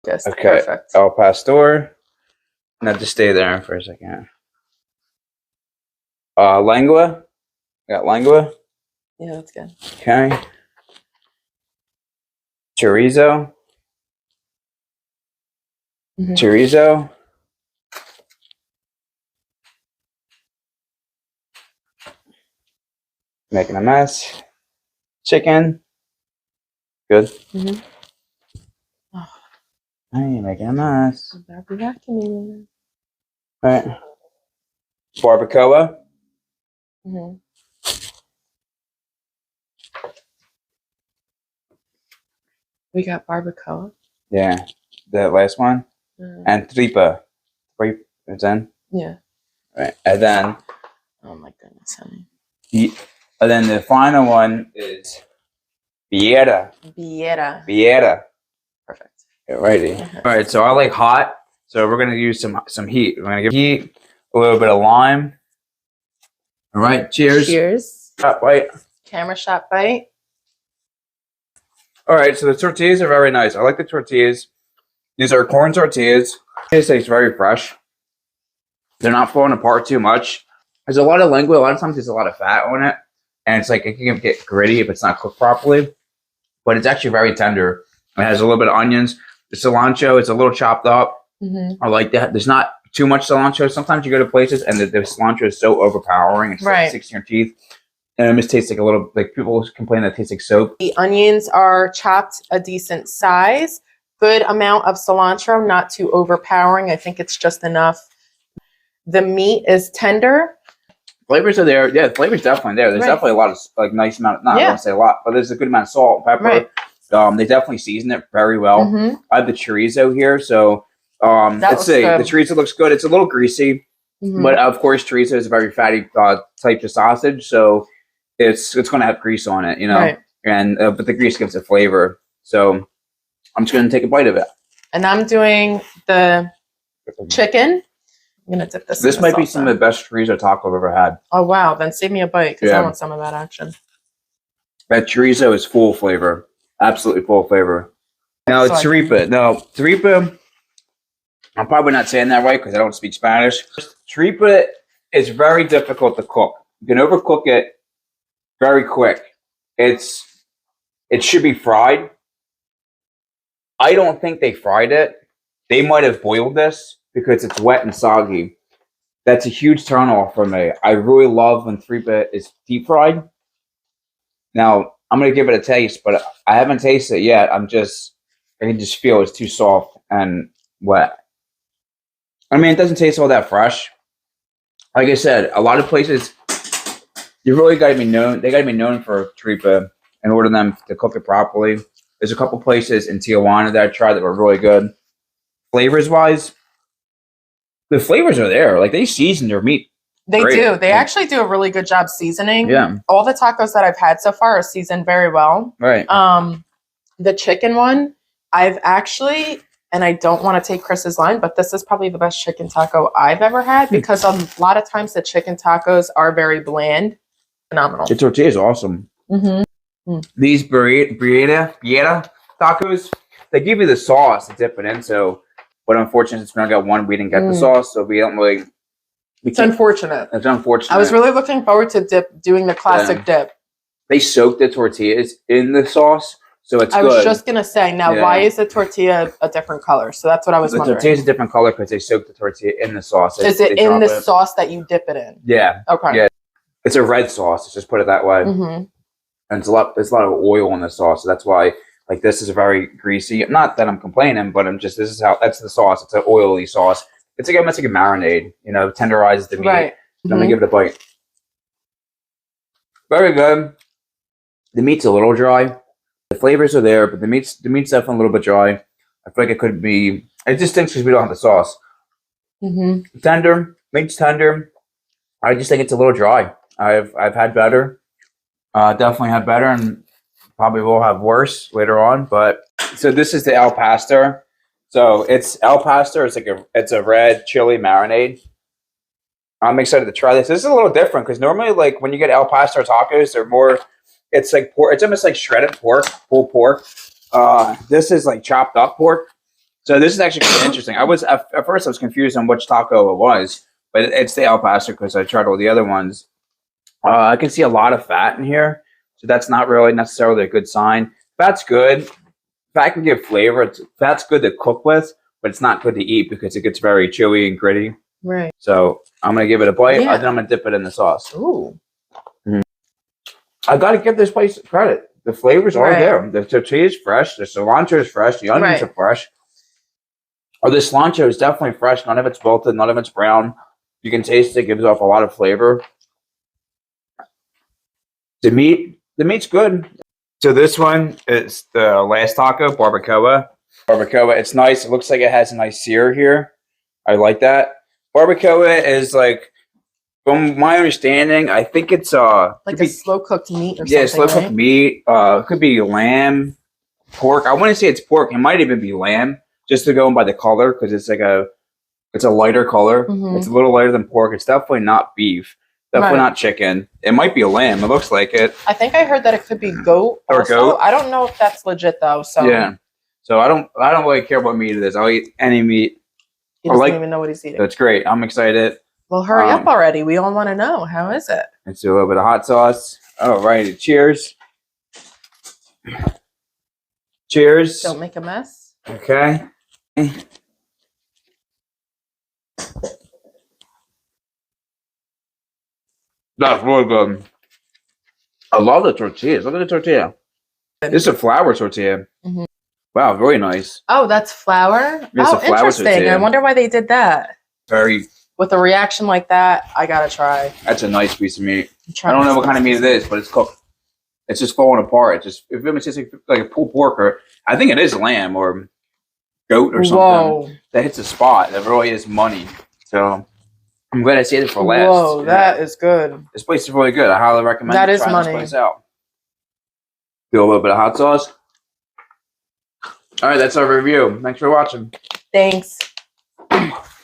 Yes, Okay, perfect. El Pastor. Now just stay there for a second. Lengua. Got Lengua. Yeah, that's good. Okay. Chorizo. Chorizo. Making a mess. Chicken. Good. Oh, Hey, making a mess. better be vacuuming. Alright. Barbacoa. We got barbacoa. Yeah. The last one. And Tripa. Right. It's in. Yeah. Right. And then. Oh my goodness, honey. And then the final one is Birria. Birria. Perfect. Alrighty. All right. So I like hot. So we're gonna use some heat. We're gonna give heat, a little bit of lime. All right. Cheers. Cheers. Shot bite. Camera shot bite. All right. So the tortillas are very nice. I like the tortillas. These are corn tortillas. It tastes very fresh. They're not falling apart too much. There's a lot of lengua. A lot of times there's a lot of fat on it, and it's like it can get gritty if it's not cooked properly. But it's actually very tender. It has a little bit of onions. The cilantro, it's a little chopped up. I like that. There's not too much cilantro. Sometimes you go to places and the cilantro is so overpowering. It's like sticks in your teeth. And it just tastes like a little, like people complain that it tastes like soap. The onions are chopped a decent size. Good amount of cilantro, not too overpowering. I think it's just enough. The meat is tender. Flavors are there. Yeah, the flavor's definitely there. There's definitely a lot of like nice amount. I don't want to say a lot, but there's a good amount of salt and pepper. They definitely season it very well. I have the chorizo here, so let's see. The chorizo looks good. It's a little greasy, but of course, chorizo is a very fatty type of sausage, so it's going to have grease on it, you know. And but the grease gives it flavor. So I'm just going to take a bite of it. And I'm doing the chicken. I'm gonna dip this. This might be some of the best chorizo taco I've ever had. Oh wow! Then save me a bite because I want some of that action. That chorizo is full flavor, absolutely full flavor. Now it's Tripa. No, Tripa. I'm probably not saying that right because I don't speak Spanish. Tripa is very difficult to cook. You can overcook it very quick. It should be fried. I don't think they fried it. They might have boiled this because it's wet and soggy. That's a huge turn off for me. I really love when Tripa is deep fried. Now, I'm going to give it a taste, but I haven't tasted it yet. I can just feel it's too soft and wet. I mean, it doesn't taste all that fresh. Like I said, a lot of places, you really got to be known. They got to be known for Tripa in order for them to cook it properly. There's a couple places in Tijuana that I tried that were really good. Flavors-wise, the flavors are there. Like, they season their meat. They do. They actually do a really good job seasoning. Yeah. All the tacos that I've had so far are seasoned very well. Right. The chicken one, I've actually, and I don't want to take Chris's line, but this is probably the best chicken taco I've ever had because a lot of times the chicken tacos are very bland. Phenomenal. The tortilla is awesome. These Birria tacos, they give you the sauce to dip it in. So, but unfortunately, since we only got one, we didn't get the sauce, so we don't really. It's unfortunate. It's unfortunate. I was really looking forward to doing the classic dip. They soak the tortillas in the sauce, so it's good. I was just going to say, now, why is the tortilla a different color? So that's what I was wondering. The tortilla is a different color because they soak the tortilla in the sauce. Is it in the sauce that you dip it in? Yeah. Okay. Yeah. It's a red sauce. Let's just put it that way. And there's a lot of oil in the sauce, so that's why. Like, this is very greasy. Not that I'm complaining, but that's the sauce. It's an oily sauce. It's like almost like a marinade, you know, tenderizes the meat. Right. Let me give it a bite. Very good. The meat's a little dry. The flavors are there, but the meat's definitely a little bit dry. I feel like it could be. It just stinks because we don't have the sauce. Tender, meat's tender. I just think it's a little dry. I've had better. Definitely had better, and probably will have worse later on. But so this is the al pastor. So it's al pastor. It's a red chili marinade. I'm excited to try this. This is a little different because normally, like when you get al pastor tacos, they're more. It's like pork. It's almost like shredded pork, pulled pork. This is like chopped up pork. So this is actually kind of interesting. I was at first I was confused on which taco it was, but it's the El Paso because I tried all the other ones. I can see a lot of fat in here, so that's not really necessarily a good sign. Fat's good. Fat can give flavor. Fat's good to cook with, but it's not good to eat because it gets very chewy and gritty. Right. So I'm gonna give it a bite, and then I'm gonna dip it in the sauce. Ooh. I gotta give this place credit. The flavors are there. The tortilla is fresh. The cilantro is fresh. The onions are fresh. Oh, the cilantro is definitely fresh. None of it's wilted. None of it's brown. You can taste it. It gives off a lot of flavor. The meat's good. So this one is the last taco, Barbacoa. Barbacoa, it's nice. It looks like it has a nice sear here. I like that. Barbacoa is like, from my understanding, I think it's like a slow cooked meat or something. Yeah, slow cooked meat. It could be lamb, pork. I want to say it's pork. It might even be lamb, just to go by the color, because it's like it's a lighter color. It's a little lighter than pork. It's definitely not beef. Definitely not chicken. It might be a lamb. It looks like it. I think I heard that it could be goat. Or goat. I don't know if that's legit though. So yeah. So I don't really care what meat it is. I'll eat any meat. He doesn't even know what he's eating. That's great. I'm excited. Well, hurry up already. We all want to know. How is it? Let's do a little bit of hot sauce. All righty. Cheers. Cheers. Don't make a mess. Okay. That's really good. I love the tortillas. Look at the tortilla. This is a flour tortilla. Wow, very nice. Oh, that's flour? It's a flour interesting. tortilla. I wonder why they did that. Very. With a reaction like that, I gotta try. That's a nice piece of meat. I don't know what kind of meat it is, but it's cooked. It's just falling apart. It's just, if it's just like a pulled pork, or I think it is lamb or goat or something that hits a spot that really is money. So I'm glad I saved it for last. Whoa, that is good. This place is really good. I highly recommend that is trying money. this place out. Do a little bit of hot sauce. All right, that's our review. Thanks for watching. Thanks.